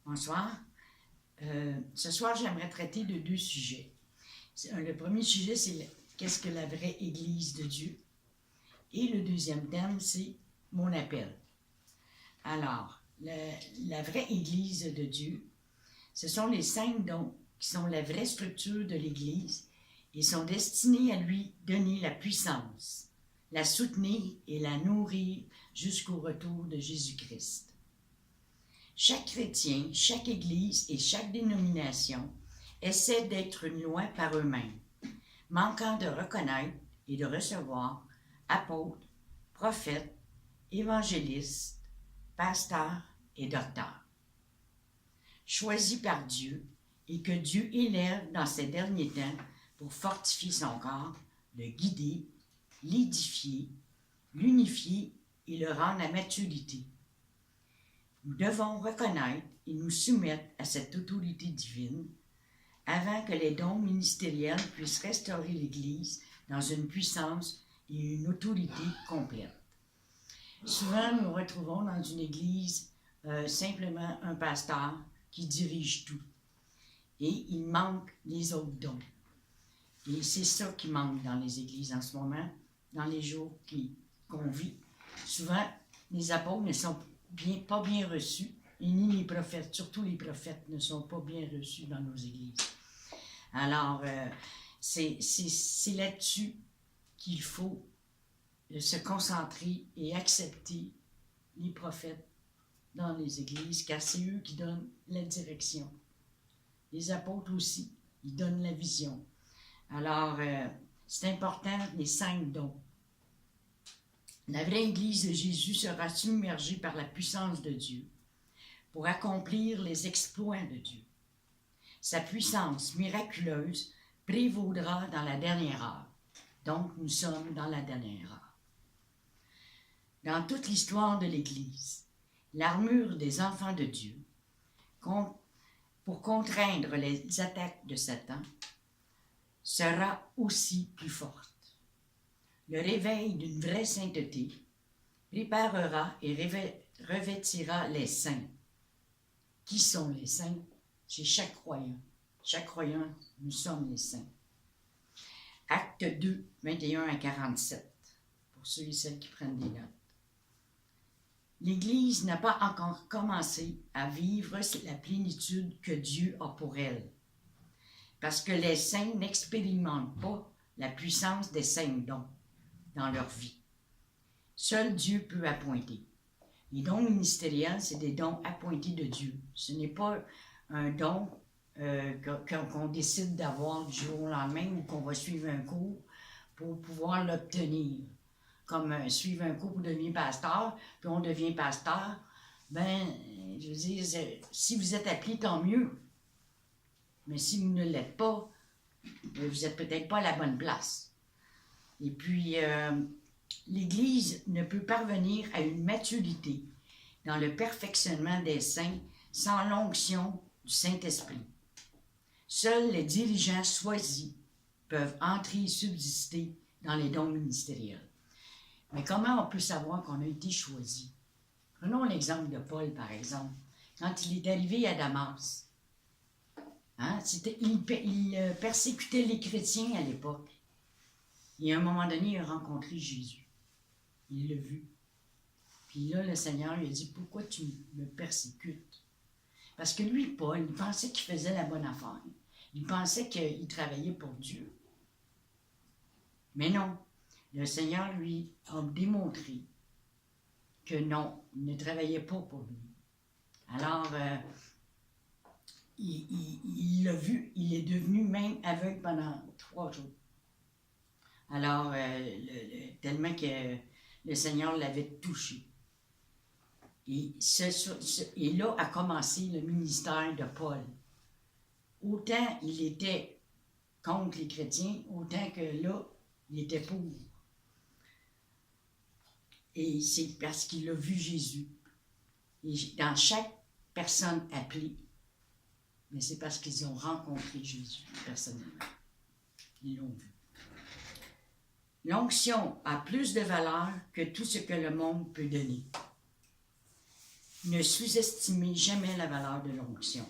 Bonsoir. Ce soir, j'aimerais traiter de deux sujets. Le premier sujet, c'est qu'est-ce que la vraie Église de Dieu? Et le deuxième thème, c'est mon appel. Alors, la vraie Église de Dieu, ce sont les 5 dons qui sont la vraie structure de l'Église et sont destinés à lui donner la puissance, la soutenir et la nourrir jusqu'au retour de Jésus-Christ. Chaque chrétien, chaque Église et chaque dénomination essaie d'être une loi par eux-mêmes, manquant de reconnaître et de recevoir apôtres, prophètes, évangélistes, pasteurs et docteurs. Choisis par Dieu et que Dieu élève dans ces derniers temps pour fortifier son corps, le guider, l'édifier, l'unifier et le rendre à maturité. Nous devons reconnaître et nous soumettre à cette autorité divine avant que les dons ministériels puissent restaurer l'Église dans une puissance et une autorité complète. Souvent, nous nous retrouvons dans une Église simplement un pasteur qui dirige tout. Et il manque les autres dons. Et c'est ça qui manque dans les Églises en ce moment, dans les jours qu'on vit. Souvent, les apôtres ne sont pas bien reçus, et ni les prophètes, surtout les prophètes, ne sont pas bien reçus dans nos Églises. Alors, c'est là-dessus qu'il faut se concentrer et accepter les prophètes dans les Églises, car c'est eux qui donnent la direction. Les apôtres aussi, ils donnent la vision. Alors, c'est important, les 5 dons. La vraie Église de Jésus sera submergée par la puissance de Dieu pour accomplir les exploits de Dieu. Sa puissance miraculeuse prévaudra dans la dernière heure. Donc, nous sommes dans la dernière heure. Dans toute l'histoire de l'Église, l'armure des enfants de Dieu, pour contraindre les attaques de Satan, sera aussi plus forte. Le réveil d'une vraie sainteté préparera et revêtira les saints. Qui sont les saints? C'est chaque croyant. Chaque croyant, nous sommes les saints. Acte 2, 21 à 47, pour ceux et celles qui prennent des notes. L'Église n'a pas encore commencé à vivre la plénitude que Dieu a pour elle, parce que les saints n'expérimentent pas la puissance des 5 dons dans leur vie. Seul Dieu peut appointer. Les dons ministériels, c'est des dons appointés de Dieu. Ce n'est pas un don qu'on décide d'avoir du jour au lendemain ou qu'on va suivre un cours pour pouvoir l'obtenir. Comme suivre un cours pour devenir pasteur, puis on devient pasteur, je veux dire, si vous êtes appelé, tant mieux. Mais si vous ne l'êtes pas, vous n'êtes peut-être pas à la bonne place. Et puis, l'Église ne peut parvenir à une maturité dans le perfectionnement des saints sans l'onction du Saint-Esprit. Seuls les dirigeants choisis peuvent entrer et subsister dans les dons ministériels. Mais comment on peut savoir qu'on a été choisi? Prenons l'exemple de Paul, par exemple. Quand il est arrivé à Damas, il persécutait les chrétiens à l'époque. Et à un moment donné, il a rencontré Jésus. Il l'a vu. Puis là, le Seigneur lui a dit, « Pourquoi tu me persécutes? » Parce que lui, Paul, il pensait qu'il faisait la bonne affaire. Il pensait qu'il travaillait pour Dieu. Mais non, le Seigneur lui a démontré que non, il ne travaillait pas pour lui. Alors, il l'a vu, il est devenu même aveugle pendant 3 jours. Alors, tellement que le Seigneur l'avait touché. Et là a commencé le ministère de Paul. Autant il était contre les chrétiens, autant que là, il était pour. Et c'est parce qu'il a vu Jésus. Et dans chaque personne appelée, mais c'est parce qu'ils ont rencontré Jésus personnellement. Ils l'ont vu. L'onction a plus de valeur que tout ce que le monde peut donner. Ne sous-estimez jamais la valeur de l'onction.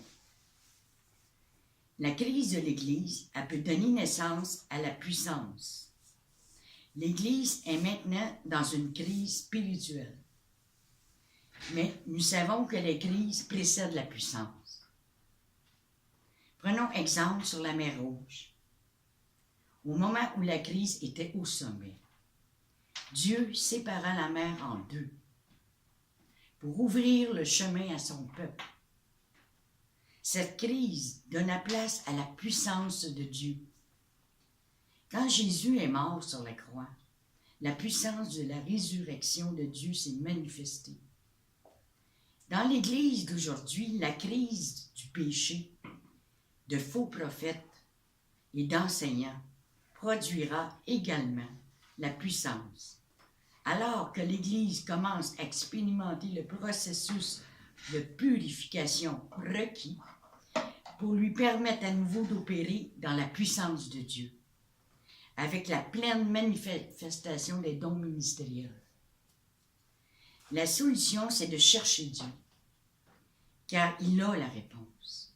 La crise de l'Église, elle peut donner naissance à la puissance. L'Église est maintenant dans une crise spirituelle. Mais nous savons que les crises précèdent la puissance. Prenons exemple sur la mer Rouge. Au moment où la crise était au sommet, Dieu sépara la mer en deux pour ouvrir le chemin à son peuple. Cette crise donna place à la puissance de Dieu. Quand Jésus est mort sur la croix, la puissance de la résurrection de Dieu s'est manifestée. Dans l'Église d'aujourd'hui, la crise du péché, de faux prophètes et d'enseignants produira également la puissance. Alors que l'Église commence à expérimenter le processus de purification requis pour lui permettre à nouveau d'opérer dans la puissance de Dieu, avec la pleine manifestation des dons ministériels. La solution, c'est de chercher Dieu, car il a la réponse.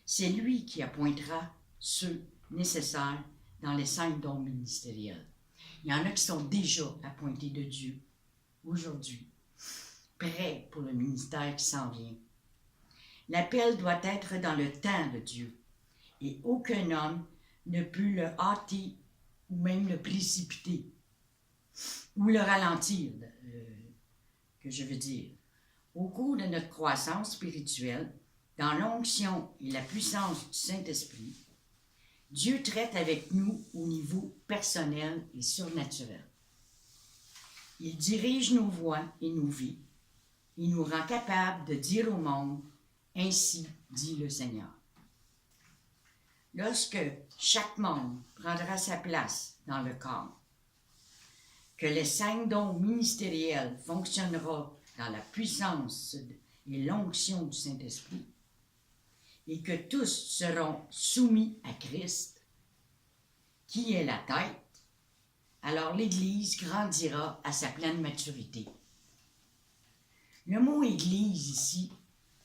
C'est lui qui appointera ceux nécessaires dans les 5 dons ministériels. Il y en a qui sont déjà appointés de Dieu aujourd'hui, prêts pour le ministère qui s'en vient. L'appel doit être dans le temps de Dieu, et aucun homme ne peut le hâter ou même le précipiter, ou le ralentir, que je veux dire. Au cours de notre croissance spirituelle, dans l'onction et la puissance du Saint-Esprit, Dieu traite avec nous au niveau personnel et surnaturel. Il dirige nos voies et nos vies. Il nous rend capables de dire au monde, « Ainsi dit le Seigneur ». Lorsque chaque membre prendra sa place dans le corps, que les 5 dons ministériels fonctionneront dans la puissance et l'onction du Saint-Esprit, et que tous seront soumis à Christ, qui est la tête, alors l'Église grandira à sa pleine maturité. Le mot « Église » ici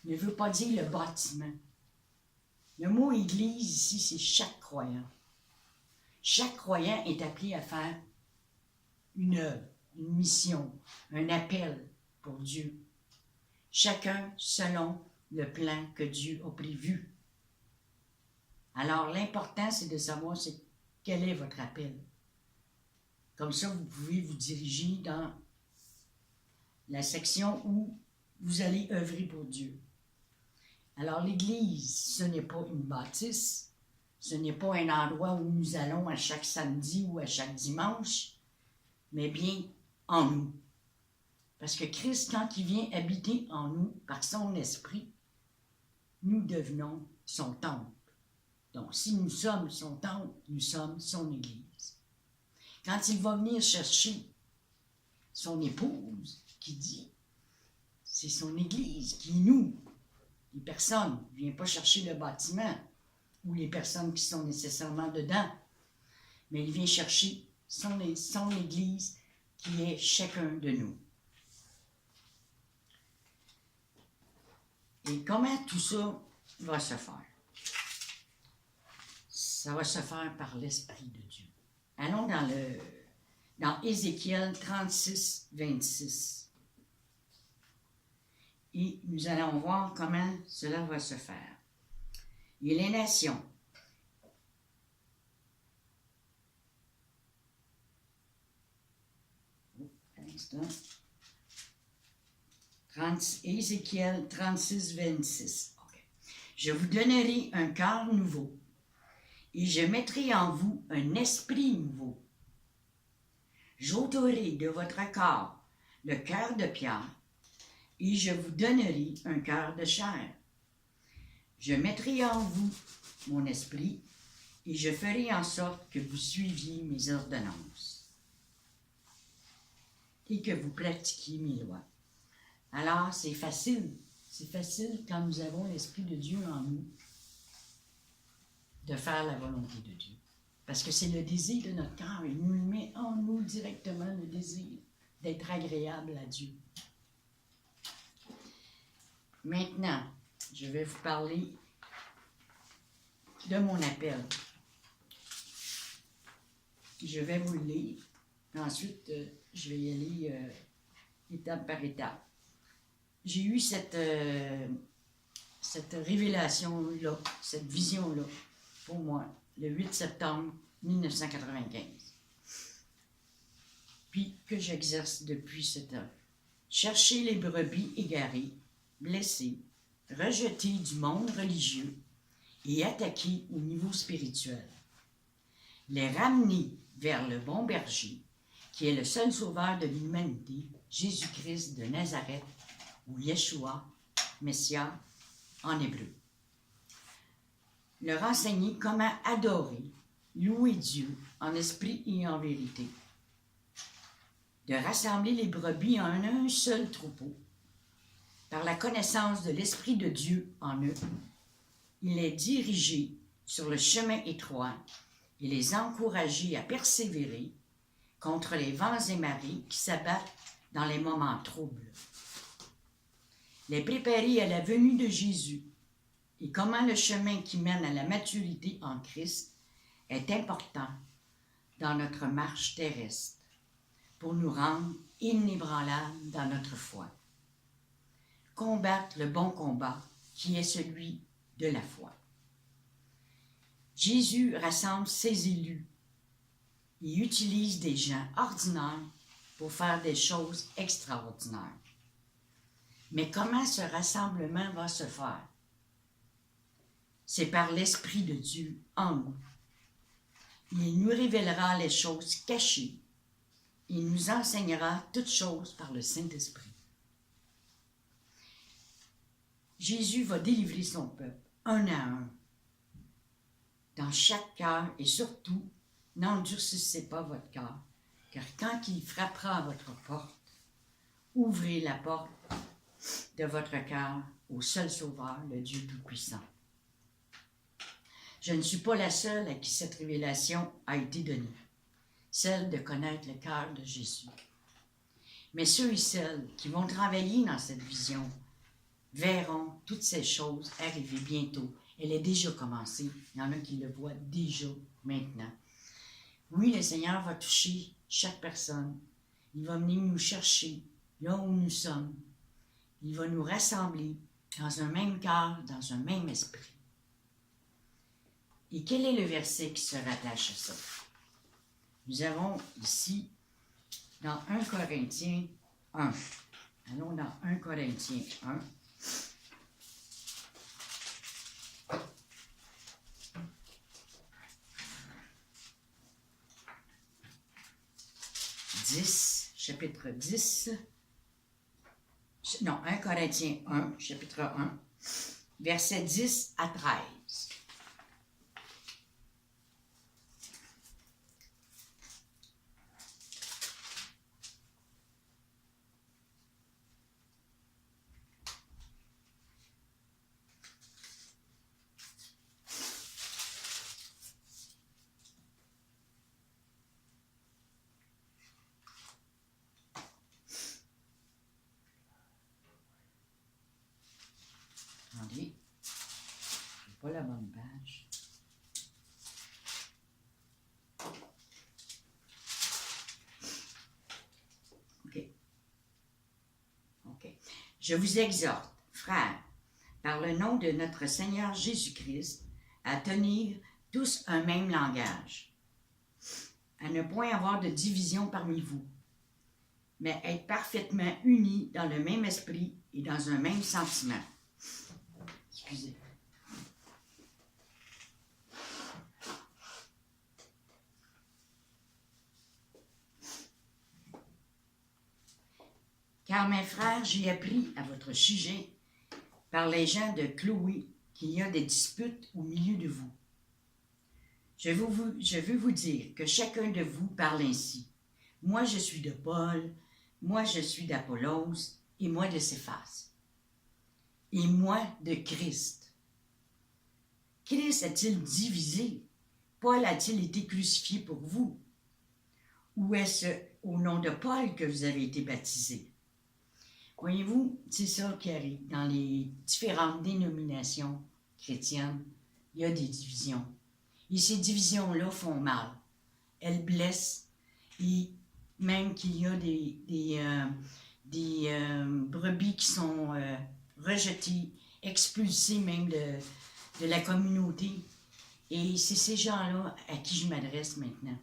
ne veut pas dire le bâtiment. Le mot « Église » ici, c'est chaque croyant. Chaque croyant est appelé à faire une œuvre, une mission, un appel pour Dieu. Chacun selon le plan que Dieu a prévu. Alors, l'important, c'est de savoir quel est votre appel. Comme ça, vous pouvez vous diriger dans la section où vous allez œuvrer pour Dieu. Alors, l'Église, ce n'est pas une bâtisse, ce n'est pas un endroit où nous allons à chaque samedi ou à chaque dimanche, mais bien en nous. Parce que Christ, quand il vient habiter en nous par son esprit, nous devenons son temple. Donc, si nous sommes son temple, nous sommes son Église. Quand il va venir chercher son épouse, qui dit, c'est son Église qui est nous. Les personnes, il ne vient pas chercher le bâtiment ou les personnes qui sont nécessairement dedans, mais il vient chercher son Église qui est chacun de nous. Et comment tout ça va se faire? Ça va se faire par l'Esprit de Dieu. Allons dans Ézéchiel 36, 26. Et nous allons voir comment cela va se faire. Et les nations. Un instant. Ézéchiel 36, 26. Okay. Je vous donnerai un cœur nouveau, et je mettrai en vous un esprit nouveau. J'ôterai de votre corps le cœur de pierre, et je vous donnerai un cœur de chair. Je mettrai en vous mon esprit, et je ferai en sorte que vous suiviez mes ordonnances, et que vous pratiquiez mes lois. Alors, c'est facile quand nous avons l'Esprit de Dieu en nous, de faire la volonté de Dieu. Parce que c'est le désir de notre cœur. Il nous met en nous directement le désir d'être agréable à Dieu. Maintenant, je vais vous parler de mon appel. Je vais vous le lire. Ensuite, je vais y aller étape par étape. J'ai eu cette révélation-là, cette vision-là, pour moi, le 8 septembre 1995. Puis que j'exerce depuis ce temps. Chercher les brebis égarées, blessées, rejetées du monde religieux et attaquées au niveau spirituel. Les ramener vers le bon berger, qui est le seul sauveur de l'humanité, Jésus-Christ de Nazareth, ou Yeshua, Messia, en hébreu. Leur enseigner comment adorer, louer Dieu en esprit et en vérité. De rassembler les brebis en un seul troupeau. Par la connaissance de l'Esprit de Dieu en eux, il les diriger sur le chemin étroit et les encourager à persévérer contre les vents et marées qui s'abattent dans les moments troubles. Les préparer à la venue de Jésus et comment le chemin qui mène à la maturité en Christ est important dans notre marche terrestre pour nous rendre inébranlables dans notre foi. Combattre le bon combat qui est celui de la foi. Jésus rassemble ses élus et utilise des gens ordinaires pour faire des choses extraordinaires. Mais comment ce rassemblement va se faire? C'est par l'Esprit de Dieu en nous. Il nous révélera les choses cachées. Il nous enseignera toutes choses par le Saint-Esprit. Jésus va délivrer son peuple, un à un, dans chaque cœur, et surtout, n'endurcissez pas votre cœur, car quand il frappera à votre porte, ouvrez la porte de votre cœur au seul Sauveur, le Dieu Tout-Puissant. Je ne suis pas la seule à qui cette révélation a été donnée, celle de connaître le cœur de Jésus. Mais ceux et celles qui vont travailler dans cette vision verront toutes ces choses arriver bientôt. Elle est déjà commencée. Il y en a qui le voient déjà maintenant. Oui, le Seigneur va toucher chaque personne. Il va venir nous chercher là où nous sommes. Il va nous rassembler dans un même cœur, dans un même esprit. Et quel est le verset qui se rattache à ça? Nous avons ici, dans 1 Corinthiens 1. Allons dans 1 Corinthiens 1. Chapitre 10, non, 1 Corinthiens 1, chapitre 1, versets 10 à 13. Attendez, je n'ai pas la bonne page. OK. Je vous exhorte, frères, par le nom de notre Seigneur Jésus-Christ, à tenir tous un même langage, à ne point avoir de division parmi vous, mais être parfaitement unis dans le même esprit et dans un même sentiment. Excusez. Car mes frères, j'ai appris à votre sujet par les gens de Chloé qu'il y a des disputes au milieu de vous. Je veux vous dire que chacun de vous parle ainsi. Moi, je suis de Paul, moi, je suis d'Apollos, et moi de Céphas. Et moi de Christ. Christ a-t-il divisé? Paul a-t-il été crucifié pour vous? Ou est-ce au nom de Paul que vous avez été baptisés? Voyez-vous, c'est ça qui arrive. Dans les différentes dénominations chrétiennes, il y a des divisions. Et ces divisions-là font mal. Elles blessent. Et même qu'il y a des brebis qui sont rejetées, expulsées même de la communauté. Et c'est ces gens-là à qui je m'adresse maintenant.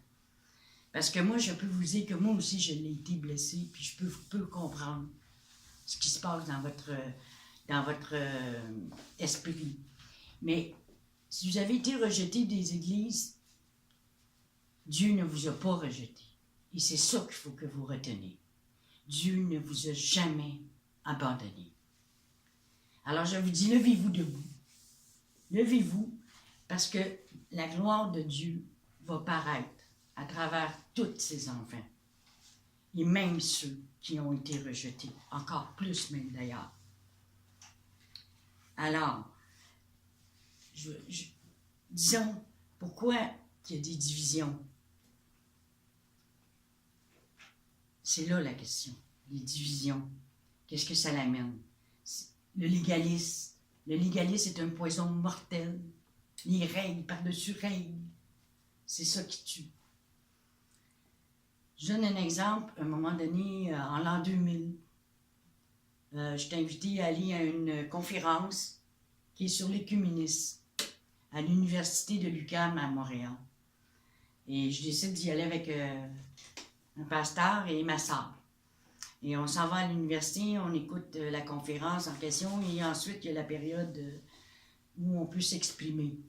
Parce que moi, je peux vous dire que moi aussi, je l'ai été blessée, puis je peux comprendre ce qui se passe dans votre esprit. Mais si vous avez été rejeté des églises, Dieu ne vous a pas rejeté. Et c'est ça qu'il faut que vous reteniez. Dieu ne vous a jamais abandonné. Alors je vous dis, levez-vous debout. Levez-vous, parce que la gloire de Dieu va paraître à travers tous ses enfants. Et même ceux qui ont été rejetés. Encore plus même d'ailleurs. Alors, disons, pourquoi il y a des divisions? C'est là la question. Les divisions. Qu'est-ce que ça l'amène? Le légalisme. Le légalisme est un poison mortel. Les règles par-dessus règles. C'est ça qui tue. Je donne un exemple. À un moment donné, en l'an 2000, j'étais invitée à aller à une conférence qui est sur l'écuménisme à l'université de l'UQAM à Montréal. Et je décide d'y aller avec un pasteur et ma sœur. Et on s'en va à l'université, on écoute la conférence en question et ensuite il y a la période où on peut s'exprimer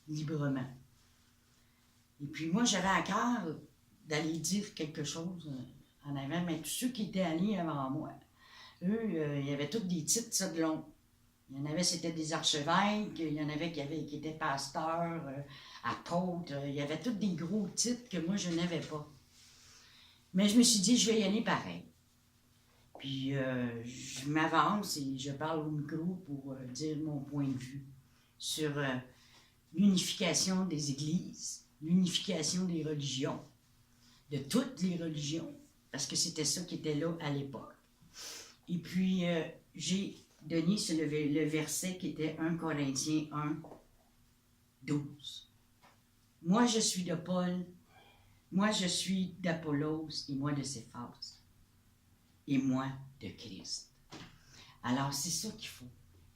librement. Et puis moi, j'avais à cœur d'aller dire quelque chose en avant, mais tous ceux qui étaient allés avant moi, eux, il y avait tous des titres ça de long. Il y en avait, c'était des archevêques, il y en avait qui étaient pasteurs, apôtres, il y avait tous des gros titres que moi, je n'avais pas. Mais je me suis dit, je vais y aller pareil. Puis je m'avance et je parle au micro pour dire mon point de vue sur l'unification des églises, l'unification des religions, de toutes les religions, parce que c'était ça qui était là à l'époque. Et puis, j'ai donné sur le verset qui était 1 Corinthiens 1, 12. Moi, je suis de Paul, moi, je suis d'Apollos, et moi de Céphas, et moi de Christ. Alors, c'est ça qu'il faut.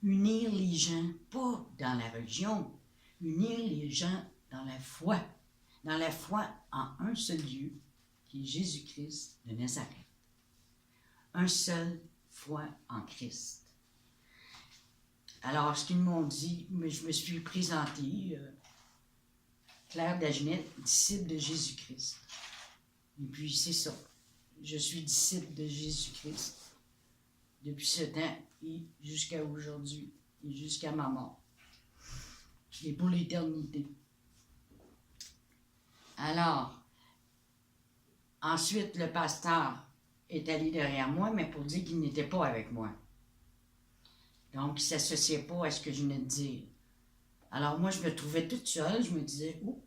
Unir les gens, pas dans la religion, unir les gens dans la foi en un seul Dieu, qui est Jésus-Christ de Nazareth. Un seul foi en Christ. Alors, ce qu'ils m'ont dit, je me suis présentée, Claire Dagenais, disciple de Jésus-Christ. Et puis, c'est ça. Je suis disciple de Jésus-Christ depuis ce temps et jusqu'à aujourd'hui et jusqu'à ma mort. Et pour l'éternité. Alors, ensuite, le pasteur est allé derrière moi, mais pour dire qu'il n'était pas avec moi. Donc, il ne s'associait pas à ce que je venais de dire. Alors, moi, je me trouvais toute seule. Je me disais, ouh!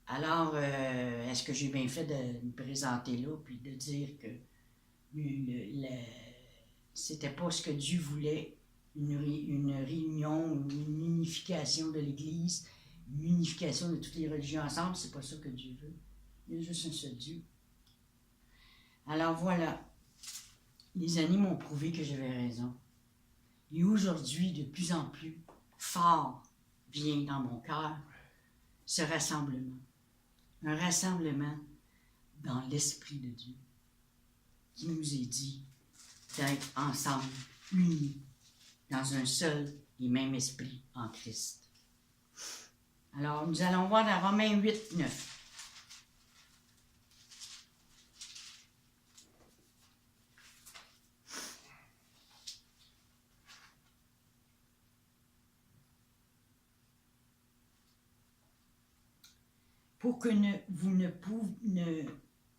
Alors, est-ce que j'ai bien fait de me présenter là, puis de dire que c'était pas ce que Dieu voulait, une réunion, une unification de l'Église, une unification de toutes les religions ensemble, c'est pas ça que Dieu veut. Il y a juste un seul Dieu. Alors voilà, les années m'ont prouvé que j'avais raison. Et aujourd'hui, de plus en plus, fort vient dans mon cœur ce rassemblement. Un rassemblement dans l'Esprit de Dieu qui nous est dit d'être ensemble, unis, dans un seul et même esprit en Christ. Alors, nous allons voir dans Romains 8, 9.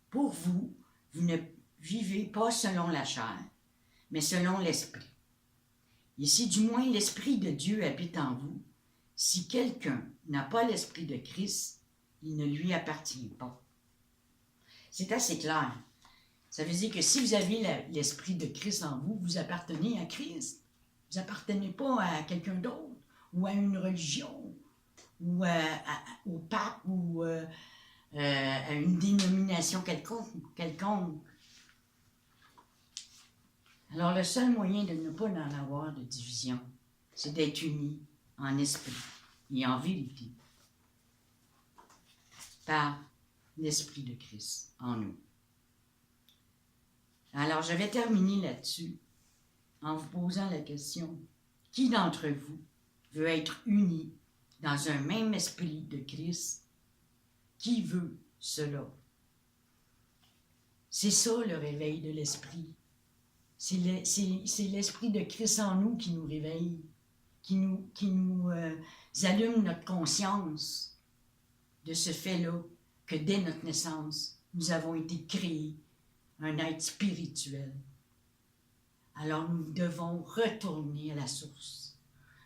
Pour vous ne vivez pas selon la chair, mais selon l'esprit. Et si du moins l'Esprit de Dieu habite en vous, si quelqu'un n'a pas l'Esprit de Christ, il ne lui appartient pas. C'est assez clair. Ça veut dire que si vous avez l'Esprit de Christ en vous, vous appartenez à Christ. Vous n'appartenez pas à quelqu'un d'autre, ou à une religion, ou au pape, ou à une dénomination quelconque. Alors, le seul moyen de ne pas en avoir de division, c'est d'être unis en esprit et en vérité par l'Esprit de Christ en nous. Alors, je vais terminer là-dessus en vous posant la question, qui d'entre vous veut être uni dans un même esprit de Christ? Qui veut cela? C'est ça le réveil de l'esprit. C'est l'Esprit de Christ en nous qui nous réveille, qui nous allume notre conscience de ce fait-là, que dès notre naissance, nous avons été créés un être spirituel. Alors nous devons retourner à la source,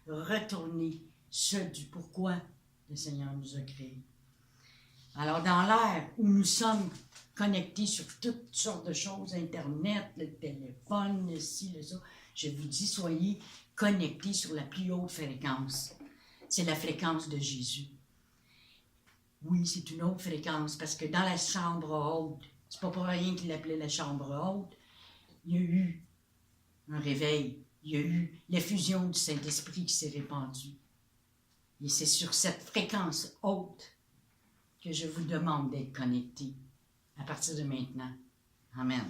retourner ce du pourquoi le Seigneur nous a créés. Alors dans l'ère où nous sommes connectés sur toutes sortes de choses, Internet, le téléphone, le ci, le ça, je vous dis, soyez connectés sur la plus haute fréquence. C'est la fréquence de Jésus. Oui, c'est une autre fréquence, parce que dans la chambre haute, c'est pas pour rien qu'il l'appelait la chambre haute, il y a eu un réveil, il y a eu l'effusion du Saint-Esprit qui s'est répandue. Et c'est sur cette fréquence haute que je vous demande d'être connectés à partir de maintenant. Amen.